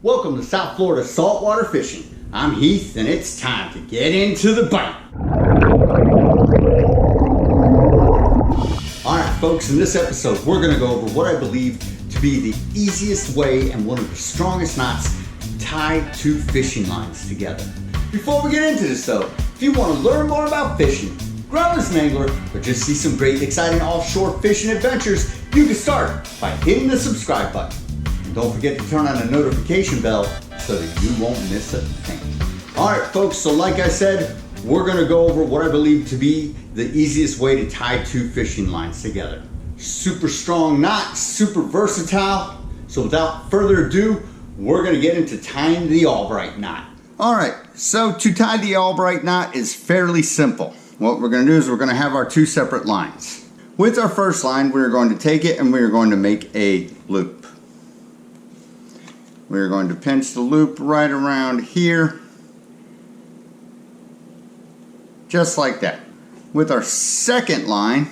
Welcome to South Florida saltwater fishing. I'm Heath and it's time to get into the bite. Alright folks, in this episode we're going to go over what I believe to be the easiest way and one of the strongest knots to tie two fishing lines together. Before we get into this though, if you want to learn more about fishing, grow as an angler, or just see some great exciting offshore fishing adventures, you can start by hitting the subscribe button. And don't forget to turn on the notification bell so that you won't miss a thing. Alright folks, so like I said, we're going to go over what I believe to be the easiest way to tie two fishing lines together. Super strong knot, super versatile. So without further ado, we're going to get into tying the Albright knot. Alright, so to tie the Albright knot is fairly simple. What we're going to do is we're going to have our two separate lines. With our first line, we're going to take it and we're going to make a loop. We're going to pinch the loop right around here, just like that. With our second line,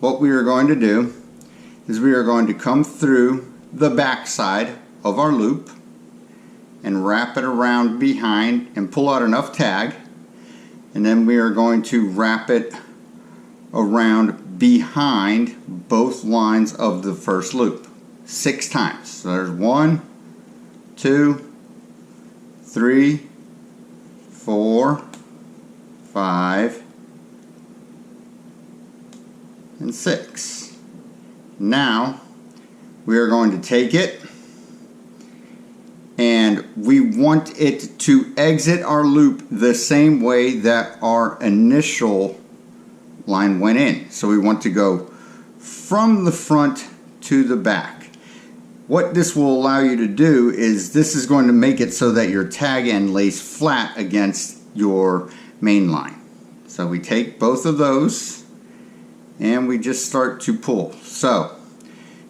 what we are going to do is we are going to come through the back side of our loop and wrap it around behind and pull out enough tag. And then we are going to wrap it around behind both lines of the first loop 6 times. So there's 1, 2, 3, 4, 5, and 6. Now we are going to take it and we want it to exit our loop the same way that our initial line went in. So we want to go from the front to the back. What this will allow you to do is this is going to make it so that your tag end lays flat against your main line. So we take both of those and we just start to pull. So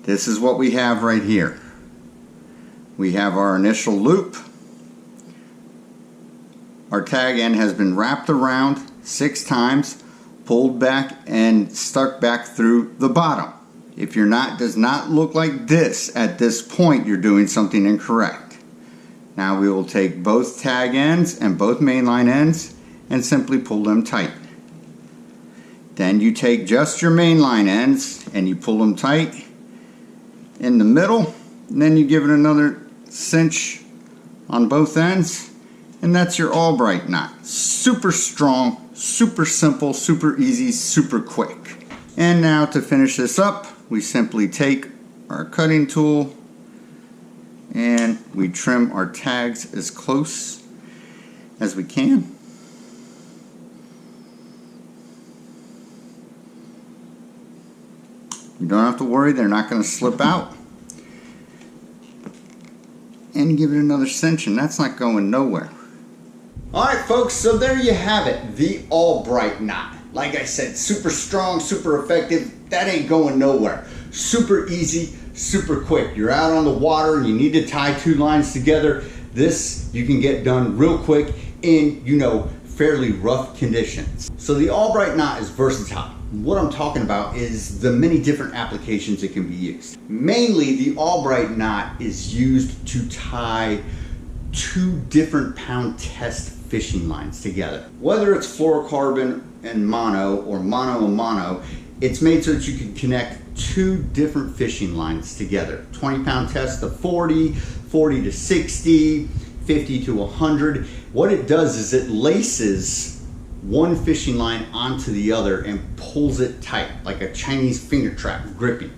this is what we have right here. We have our initial loop. Our tag end has been wrapped around 6 times, pulled back and stuck back through the bottom. If your knot does not look like this at this point, you're doing something incorrect. Now we will take both tag ends and both mainline ends and simply pull them tight. Then you take just your mainline ends and you pull them tight in the middle, and then you give it another cinch on both ends, and that's your Albright knot. Super strong, super simple, super easy, super quick. And now to finish this up, we simply take our cutting tool and we trim our tags as close as we can. You don't have to worry, they're not going to slip out. And give it another cinch, and that's not going nowhere. Alright folks, so there you have it, the Albright knot. Like I said, super strong, super effective, that ain't going nowhere. Super easy, super quick. You're out on the water and you need to tie two lines together. This you can get done real quick in, fairly rough conditions. So the Albright knot is versatile. What I'm talking about is the many different applications it can be used. Mainly the Albright knot is used to tie 2 different pound test fishing lines together. Whether it's fluorocarbon and mono or mono and mono, it's made so that you can connect 2 different fishing lines together. 20 pound test to 40, 40 to 60, 50 to 100. What it does is it laces one fishing line onto the other and pulls it tight like a Chinese finger trap gripping.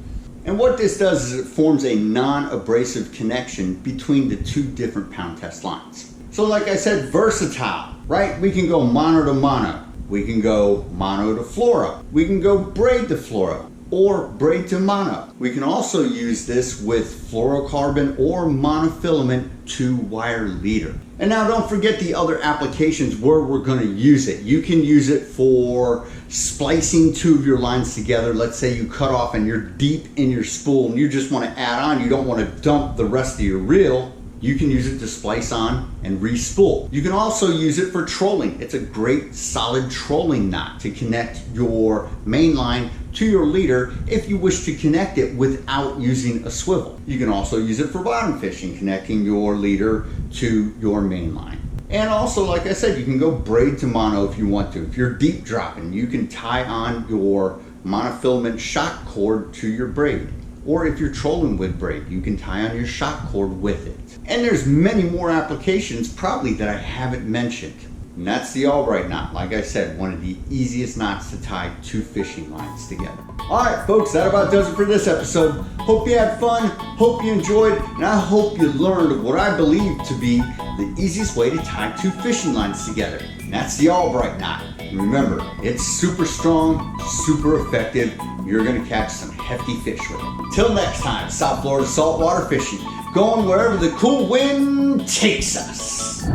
And what this does is it forms a non-abrasive connection between the 2 different pound test lines. So like I said, versatile, right? We can go mono to mono. We can go mono to fluoro. We can go braid to fluoro or braid to mono. We can also use this with fluorocarbon or monofilament 2-wire leader. And now don't forget the other applications where we're going to use it. You can use it for splicing 2 of your lines together. Let's say you cut off and you're deep in your spool and you just want to add on. You don't want to dump the rest of your reel. You can use it to splice on and re-spool. You can also use it for trolling. It's a great solid trolling knot to connect your main line to your leader if you wish to connect it without using a swivel. You can also use it for bottom fishing, connecting your leader to your main line. And also, like I said, you can go braid to mono if you want to. If you're deep dropping, you can tie on your monofilament shock cord to your braid. Or if you're trolling with braid, you can tie on your shock cord with it. And there's many more applications probably that I haven't mentioned. And that's the Albright knot. Like I said, one of the easiest knots to tie two fishing lines together. All right, folks, that about does it for this episode. Hope you had fun, hope you enjoyed, and I hope you learned what I believe to be the easiest way to tie two fishing lines together. And that's the Albright knot. And remember, it's super strong, super effective. You're gonna catch some hefty fish with it. Till next time, South Florida saltwater fishing, going wherever the cool wind takes us.